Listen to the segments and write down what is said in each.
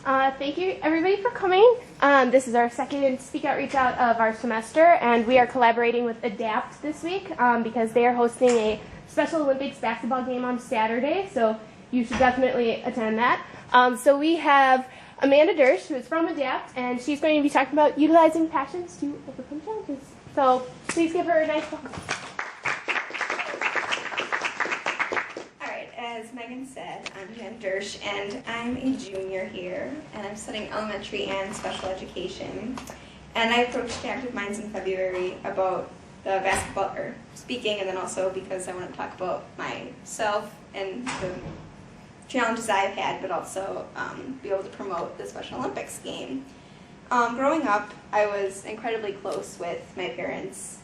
Thank you, everybody, for coming. This is our second Speak Out, Reach Out of our semester, and we are collaborating with ADAPT this week because they are hosting a Special Olympics basketball game on Saturday, so you should definitely attend that. So we have Amanda Doersch, who is from ADAPT, and she's going to be talking about utilizing passions to overcome challenges. So please give her a nice welcome. As Megan said, I'm Amanda Doersch, and I'm a junior here, and I'm studying elementary and special education. And I approached Active Minds in February about the basketball, or speaking, and then also because I want to talk about myself and the challenges I've had, but also be able to promote the Special Olympics game. Growing up, I was incredibly close with my parents.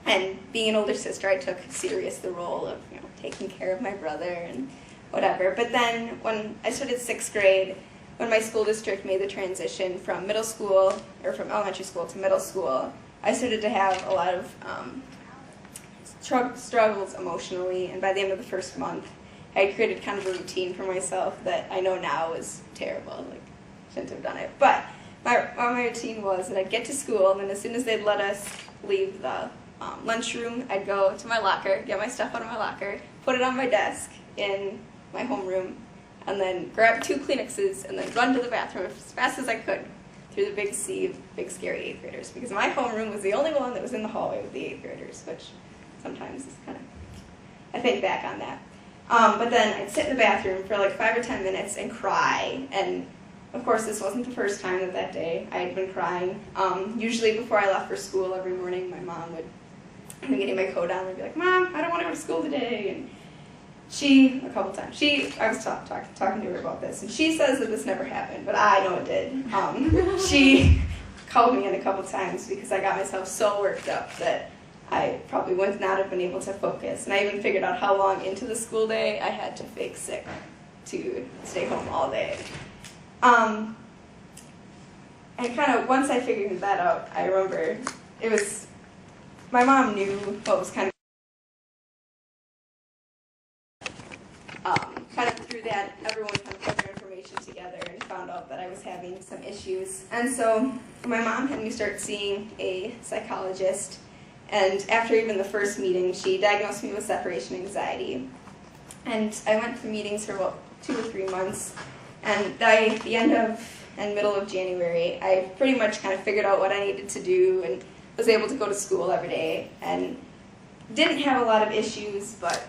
And being an older sister, I took serious the role of taking care of my brother and whatever. But then when I started 6th grade, when my school district made the transition from middle school, or from elementary school to middle school, I started to have a lot of struggles emotionally. And by the end of the first month, I had created kind of a routine for myself that I know now is terrible. Like, shouldn't have done it. But my routine was that I'd get to school, and then as soon as they'd let us leave the lunchroom, I'd go to my locker, get my stuff out of my locker, put it on my desk in my homeroom, and then grab 2 Kleenexes and then run to the bathroom as fast as I could through the big sea of big scary 8th graders, because my homeroom was the only one that was in the hallway with the 8th graders, which sometimes is kind of, I think back on that. But then I'd sit in the bathroom for like 5 or 10 minutes and cry, and of course this wasn't the first time that day I had been crying. Usually before I left for school every morning, my mom would be getting my coat on and be like, "Mom, I don't want to go to school today." And a couple times, I was talking to her about this, and she says that this never happened, but I know it did. She called me in a couple times because I got myself so worked up that I probably would not have been able to focus. And I even figured out how long into the school day I had to fake sick to stay home all day. And kind of once I figured that out, I remember my mom knew what was kind of through that, everyone kind of put their information together and found out that I was having some issues. And so my mom had me start seeing a psychologist, and after even the first meeting, she diagnosed me with separation anxiety. And I went through meetings for about 2 or 3 months, and by the end of and middle of January, I pretty much kind of figured out what I needed to do and was able to go to school every day, and didn't have a lot of issues, but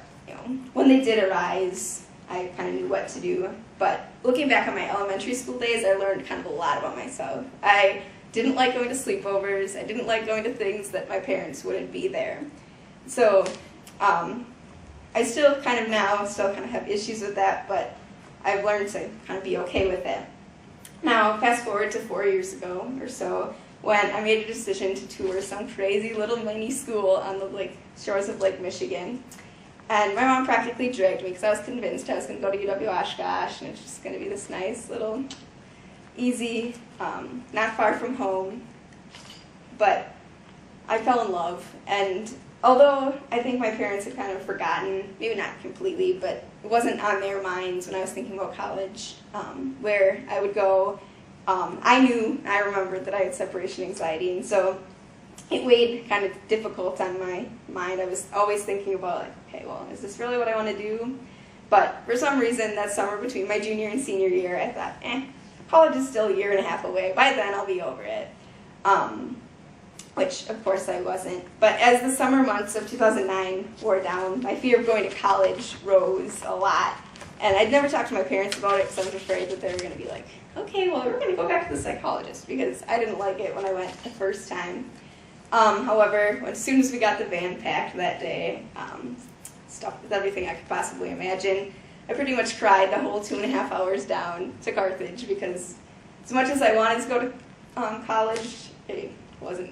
when they did arise, I kind of knew what to do. But looking back on my elementary school days, I learned kind of a lot about myself. I didn't like going to sleepovers. I didn't like going to things that my parents wouldn't be there. So I still kind of have issues with that, but I've learned to kind of be okay with it. Now, fast forward to 4 years ago or so, when I made a decision to tour some crazy little mini school on the shores of Lake Michigan. And my mom practically dragged me because I was convinced I was going to go to UW-Oshkosh, and it's just going to be this nice little, easy, not far from home. But I fell in love, and although I think my parents had kind of forgotten, maybe not completely, but it wasn't on their minds when I was thinking about college, where I would go. I remembered that I had separation anxiety, and so it weighed kind of difficult on my mind. I was always thinking about, okay, well, is this really what I want to do? But for some reason, that summer between my junior and senior year, I thought, college is still 1.5 years away. By then, I'll be over it. Which, of course, I wasn't. But as the summer months of 2009 wore down, my fear of going to college rose a lot. And I'd never talked to my parents about it because I was afraid that they were going to be like, okay, well, we're going to go back to the psychologist, because I didn't like it when I went the first time. However, as soon as we got the van packed that day, stuffed with everything I could possibly imagine, I pretty much cried the whole 2.5 hours down to Carthage, because as much as I wanted to go to college, it wasn't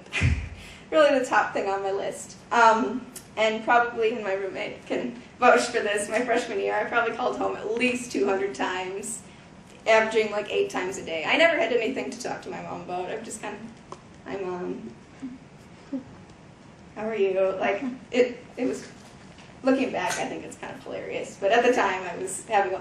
really the top thing on my list. And probably, and my roommate can vouch for this, my freshman year, I probably called home at least 200 times, averaging 8 times a day. I never had anything to talk to my mom about. I'm just kind of, hi Mom, how are you? It was, looking back, I think it's kind of hilarious. But at the time, I was having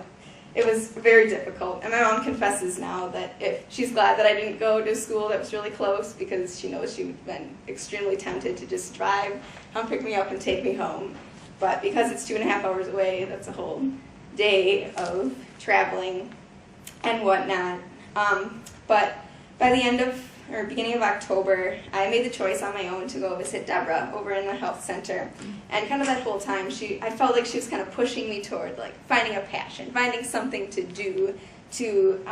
it was very difficult. And my mom confesses now that she's glad that I didn't go to school that was really close, because she knows she would have been extremely tempted to just drive, come pick me up and take me home. But because it's 2.5 hours away, that's a whole day of traveling and whatnot. But by the end of, or beginning of October, I made the choice on my own to go visit Deborah over in the health center. And kind of that whole time, I felt like she was kind of pushing me toward like finding a passion, finding something to do to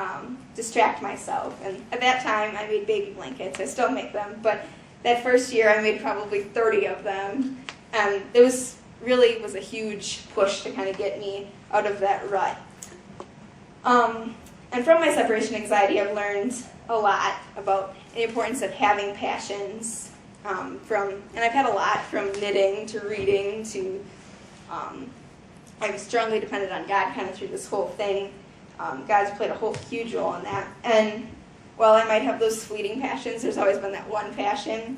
distract myself. And at that time, I made baby blankets. I still make them, but that first year, I made probably 30 of them. And it was a huge push to kind of get me out of that rut. And from my separation anxiety, I've learned a lot about the importance of having passions. And I've had a lot from knitting to reading to, I've strongly depended on God kind of through this whole thing. God's played a huge role in that. And while I might have those fleeting passions, there's always been that one passion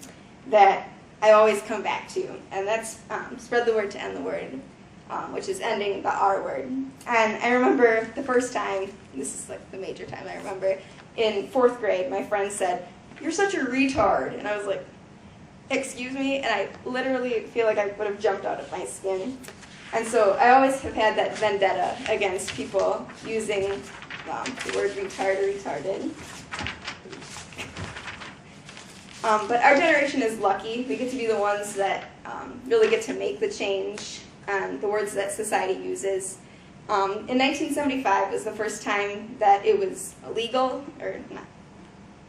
that I always come back to, and that's spread the word to end the word, which is ending the R word. And I remember the first time, this is like the major time I remember, in 4th grade, my friend said, "You're such a retard," and I was like, "Excuse me?" And I literally feel like I would have jumped out of my skin. And so I always have had that vendetta against people using the word retard or retarded. But our generation is lucky. We get to be the ones that really get to make the change and the words that society uses. In 1975 was the first time that it was illegal, or not,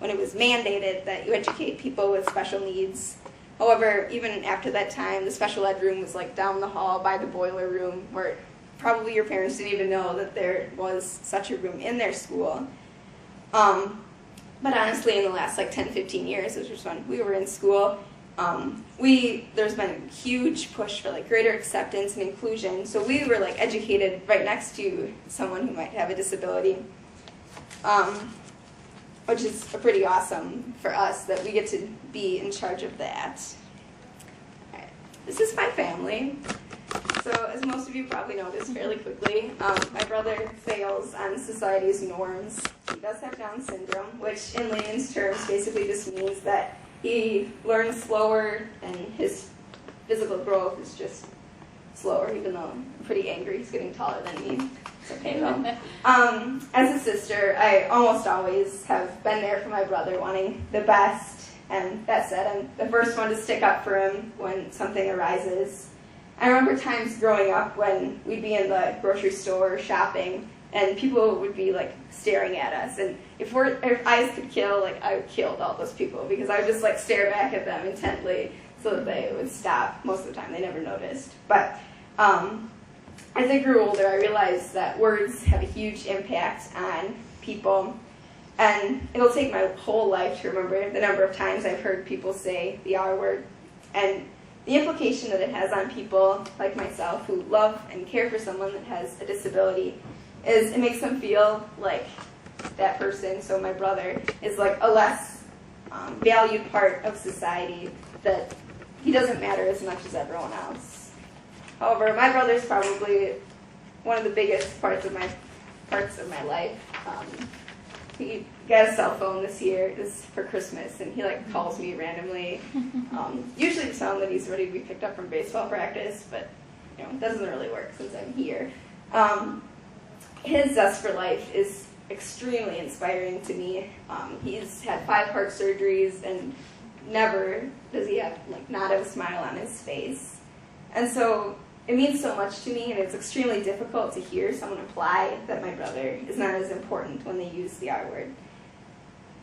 when it was mandated that you educate people with special needs. However, even after that time, the special ed room was like down the hall by the boiler room, where probably your parents didn't even know that there was such a room in their school. But honestly, in the last like 10, 15 years, which was when we were in school, there's been a huge push for like greater acceptance and inclusion. So we were like educated right next to someone who might have a disability, which is pretty awesome for us that we get to be in charge of that. All right. This is my family. So as most of you probably noticed fairly quickly, my brother fails on society's norms. He does have Down syndrome, which in layman's terms basically just means that he learns slower and his physical growth is just slower, even though I'm pretty angry. He's getting taller than me. It's okay though. As a sister, I almost always have been there for my brother, wanting the best. And that said, I'm the first one to stick up for him when something arises. I remember times growing up when we'd be in the grocery store shopping and people would be like staring at us, and if eyes could kill, like I killed all those people because I would just like stare back at them intently so that they would stop. Most of the time they never noticed. But as I grew older, I realized that words have a huge impact on people, and it'll take my whole life to remember the number of times I've heard people say the R word, and the implication that it has on people like myself who love and care for someone that has a disability is it makes them feel like that person, so my brother, is like a less valued part of society, that he doesn't matter as much as everyone else. However, my brother's probably one of the biggest parts of my life. He got a cell phone this year, this for Christmas, and he like calls me randomly. Usually to tell him that he's ready to be picked up from baseball practice, but it doesn't really work since I'm here. His zest for life is extremely inspiring to me. He's had 5 heart surgeries, and never does he have not have a smile on his face. And so it means so much to me, and it's extremely difficult to hear someone imply that my brother is not as important when they use the R word.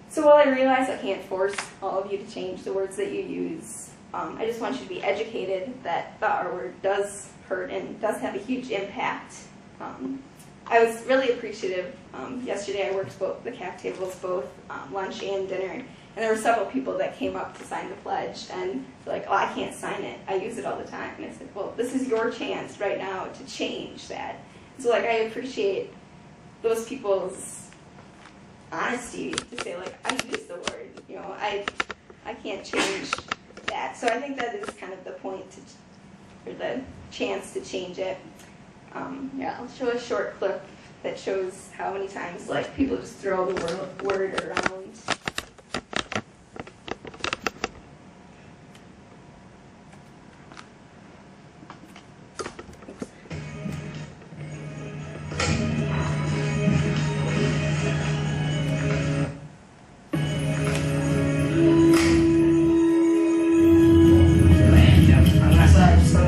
So while I realize I can't force all of you to change the words that you use, I just want you to be educated that the R word does hurt and does have a huge impact. I was really appreciative. Yesterday I worked the CAF tables, both lunch and dinner, and there were several people that came up to sign the pledge, and they're like, "Oh, I can't sign it. I use it all the time." And I said, "Well, this is your chance right now to change that." So I appreciate those people's honesty to say, I use the word. I can't change that. So I think that is kind of the point or the chance to change it. I'll show a short clip that shows how many times like people just throw the word around.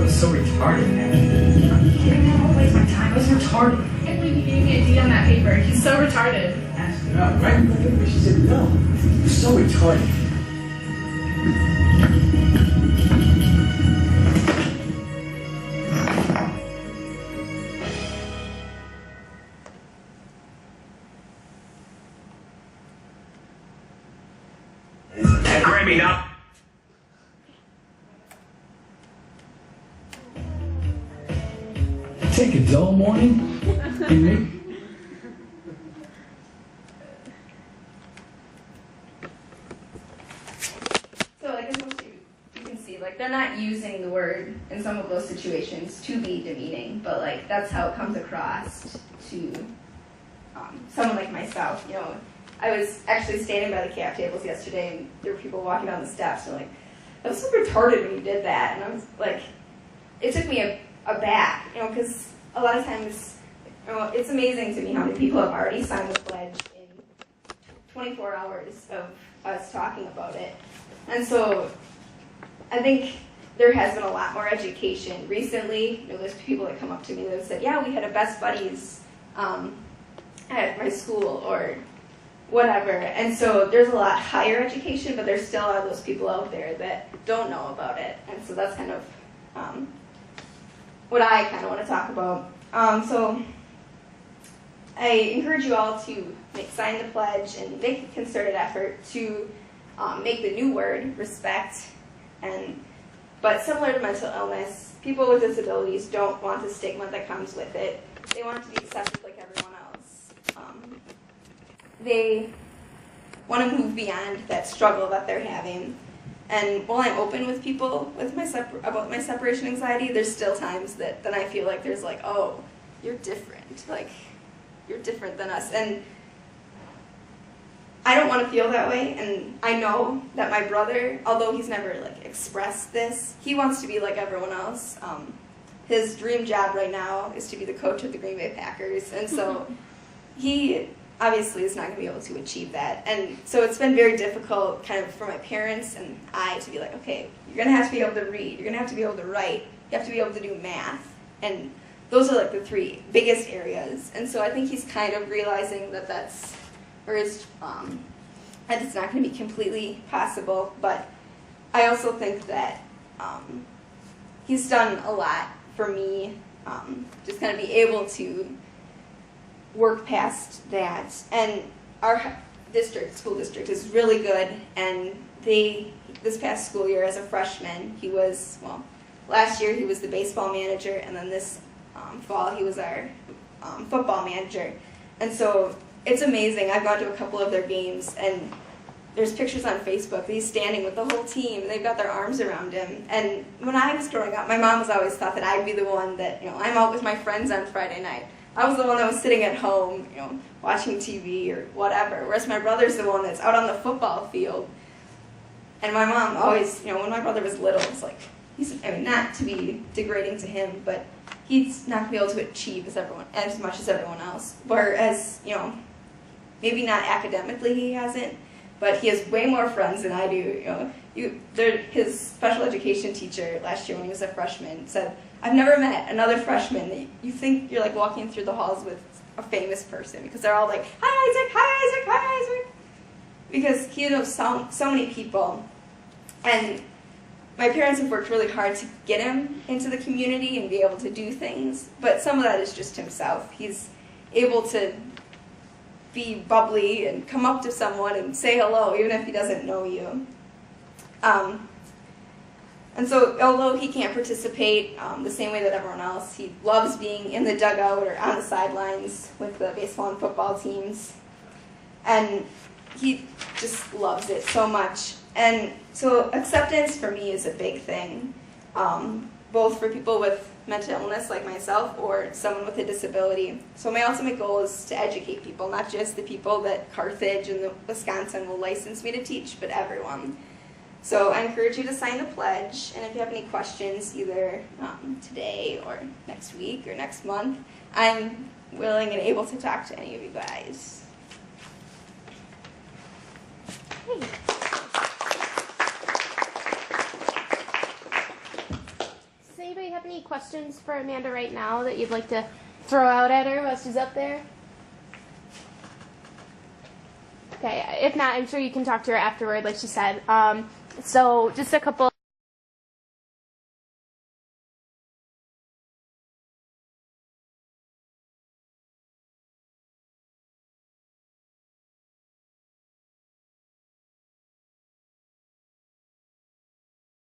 So retarded, man. Are you kidding me? Don't waste my time. It was retarded. I can't believe you gave me a D on that paper. He's so retarded. Ask her out, right? She said no. You're so retarded. Hey, Grammy, now. Take a dull morning, you mean? So like as most you can see, like they're not using the word in some of those situations to be demeaning, but like that's how it comes across to someone like myself. You know, I was actually standing by the cap tables yesterday, and there were people walking down the steps, and like, that was so retarded when you did that, and I was like, it took me aback, you know, because a lot of times, you know, it's amazing to me how many people have already signed the pledge in 24 hours of us talking about it. And so I think there has been a lot more education recently. You know, there's people that come up to me that have said, yeah, we had a best buddies at my school or whatever. And so there's a lot higher education, but there still are those people out there that don't know about it. And so that's kind of what I kind of want to talk about. So I encourage you all to sign the pledge and make a concerted effort to make the new word respect. But similar to mental illness, people with disabilities don't want the stigma that comes with it. They want to be accepted like everyone else. They want to move beyond that struggle that they're having. And while I'm open with people with about my separation anxiety, there's still times that I feel like there's like, oh, you're different. Like, you're different than us. And I don't want to feel that way. And I know that my brother, although he's never like expressed this, he wants to be like everyone else. His dream job right now is to be the coach of the Green Bay Packers. And so he obviously is not going to be able to achieve that. And so it's been very difficult kind of for my parents and I to be like, okay, you're going to have to be able to read, you're going to have to be able to write, you have to be able to do math. And those are like the three biggest areas. And so I think he's kind of realizing that that it's not going to be completely possible. But I also think that he's done a lot for me, just kind of be able to work past that. And our school district is really good, and this past school year as a freshman, he was, well, last year he was the baseball manager, and then this fall he was our football manager. And so it's amazing. I've gone to a couple of their games, and there's pictures on Facebook that he's standing with the whole team, and they've got their arms around him. And when I was growing up, my mom was always thought that I'd be the one that, you know, I'm out with my friends on Friday night. I was the one that was sitting at home, you know, watching TV or whatever, whereas my brother's the one that's out on the football field. And my mom always, you know, when my brother was little, it's like, not to be degrading to him, but he's not going to be able to achieve as much as everyone else. Whereas, you know, maybe not academically he hasn't, but he has way more friends than I do. You know, his special education teacher last year when he was a freshman said, I've never met another freshman that you think you're like walking through the halls with a famous person, because they're all like, hi Isaac, hi Isaac, hi Isaac. Because he knows so many people. And my parents have worked really hard to get him into the community and be able to do things, but some of that is just himself. He's able to be bubbly and come up to someone and say hello, even if he doesn't know you. And so although he can't participate the same way that everyone else, he loves being in the dugout or on the sidelines with the baseball and football teams. And he just loves it so much. And so acceptance for me is a big thing, both for people with mental illness like myself or someone with a disability. So my ultimate goal is to educate people, not just the people that Carthage and Wisconsin will license me to teach, but everyone. So I encourage you to sign the pledge, and if you have any questions, either today or next week or next month, I'm willing and able to talk to any of you guys. Hey. Does anybody have any questions for Amanda right now that you'd like to throw out at her while she's up there? Okay, if not, I'm sure you can talk to her afterward, like she said. So just a couple